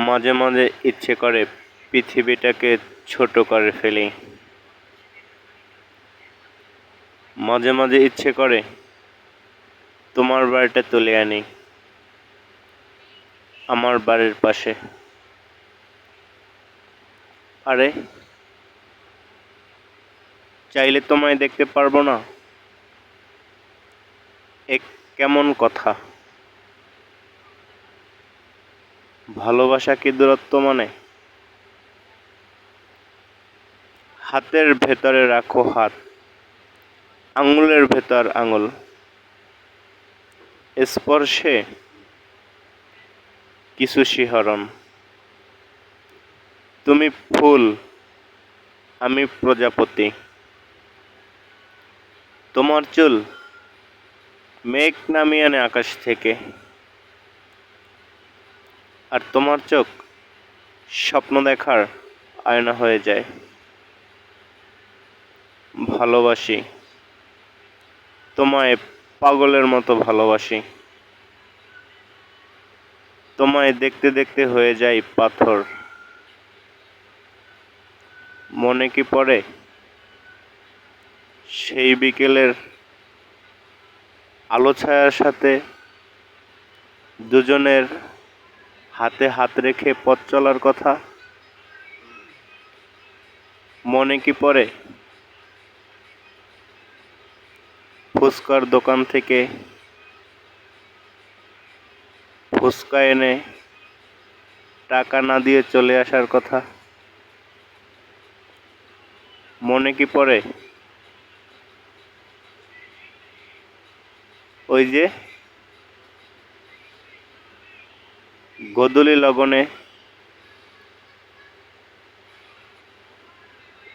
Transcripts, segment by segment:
মাঝে মাঝে ইচ্ছে করে পৃথিবীটাকে ছোট করে ফেলি। মাঝে মাঝে ইচ্ছে করে তোমার বাড়িটা তুলে আনি আমার বাড়ির পাশে। আরে, চাইলে তোমায় দেখতে পারবো না? এক কেমন কথা! ভালোবাসা কি দূরত্ব মানে? হাতের ভেতরে রাখো হাত, আঙুলের ভেতর আঙুল, স্পর্শে কিছু শিহরণ। তুমি ফুল, আমি প্রজাপতি। তোমার চুল মেঘ নামিয়ে আনে আকাশ থেকে, আর তোমার চোখ স্বপ্ন দেখার আয়না হয়ে যায়। ভালোবাসি তোমায়, পাগলের মতো ভালোবাসি। তোমায় দেখতে দেখতে হয়ে যায় পাথর। মনে কি পড়ে সেই বিকেলের আলো ছায়ার সাথে দুজনের হাতে হাত রেখে পথ চলার কথা? মনে কি পড়ে ফুচকার দোকান থেকে ফুচকা এনে টাকা না দিয়ে চলে আসার কথা? মনে কি পড়ে ওই যে গোধূলি লগনে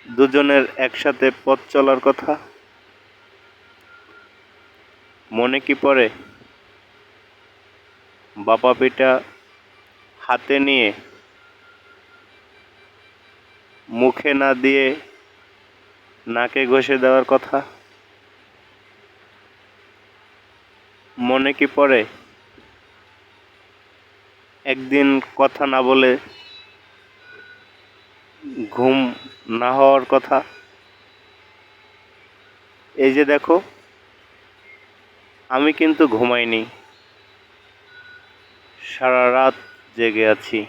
দুজনের একসাথে পথ চলার কথা? মনে কি পড়ে বাপা পিঠা হাতে নিয়ে মুখে না দিয়ে নাকে ঘষে দেওয়ার কথা? মনে কি পড়ে একদিন কথা না বলে ঘুম না হওয়ার কথা? এই যে দেখো, আমি কিন্তু ঘুমাইনি, সারা রাত জেগে আছি।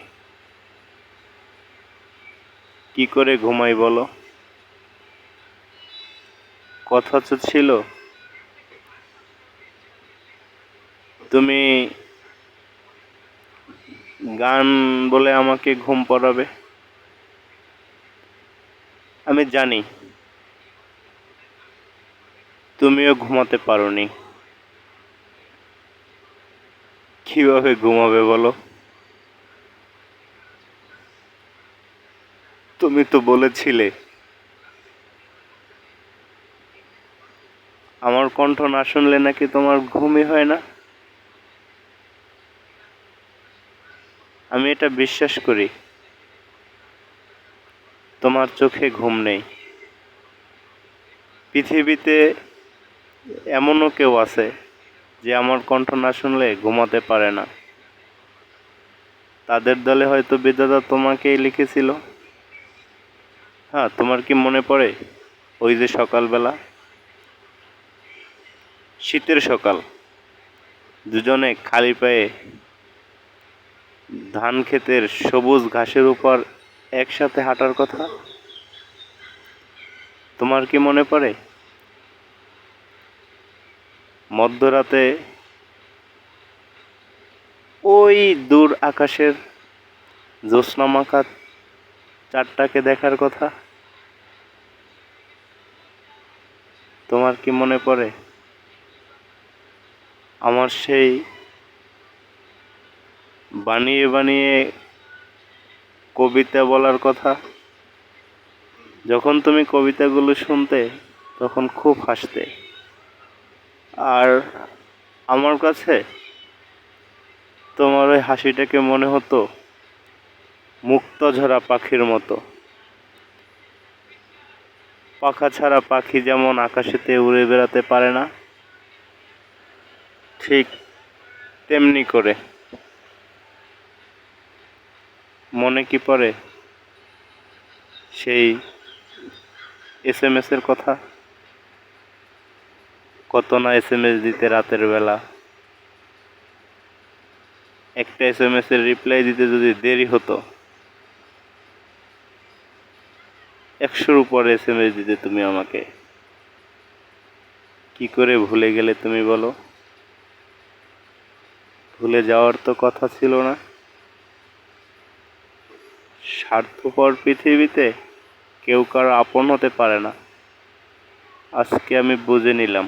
কি করে ঘুমাই বলো? কথা তো ছিল তুমি গান বলে আমাকে ঘুম পড়াবে। আমি জানি তুমিও ঘুমাতে পারোনি। কিভাবে ঘুমাবে বলো? তুমি তো বলেছিলে আমার কণ্ঠ না শুনলে নাকি তোমার ঘুমই হয় না। আমি এটা বিশ্বাস করি, তোমার চোখে ঘুম নেই। পৃথিবীতে এমনও কেউ আছে যে আমার কণ্ঠ না শুনলে ঘুমাতে পারে না। তাদের দলে হয়তো বিধাতা তোমাকেই লিখেছিল। হ্যাঁ, তোমার কি মনে পড়ে ওই যে সকালবেলা, শীতের সকাল, দুজনে খালি পায়ে ধান ক্ষেতের সবুজ ঘাসের উপর একসাথে হাঁটার কথা? তোমার কি মনে পড়ে মধ্যরাতে ওই দূর আকাশের জ্যোৎস্নামাখা চাঁদটাকে দেখার কথা? তোমার কি মনে পড়ে আমার সেই বানিয়ে বানিয়ে কবিতা বলার কথা? যখন তুমি কবিতাগুলো শুনতে তখন খুব হাসতে, আর আমার কাছে তোমার ওই হাসিটাকে মনে হতো মুক্তঝরা পাখির মতো। পাখা ছাড়া পাখি যেমন আকাশেতে উড়ে বেড়াতে পারে না, ঠিক তেমনি করে মনে কি পড়ে সেই SMS এর কথা? কত না SMS দিতে রাতের বেলা, একটা SMS এর রিপ্লাই দিতে যদি দেরি হতো 100-র উপর SMS দিতে তুমি আমাকে। কি করে ভুলে গেলে তুমি বলো? ভুলে যাওয়ার তো কথা ছিল না। স্বার্থপর পৃথিবীতে কেউ কারো আপন হতে পারে না। আজকে আমি বুঝে নিলাম।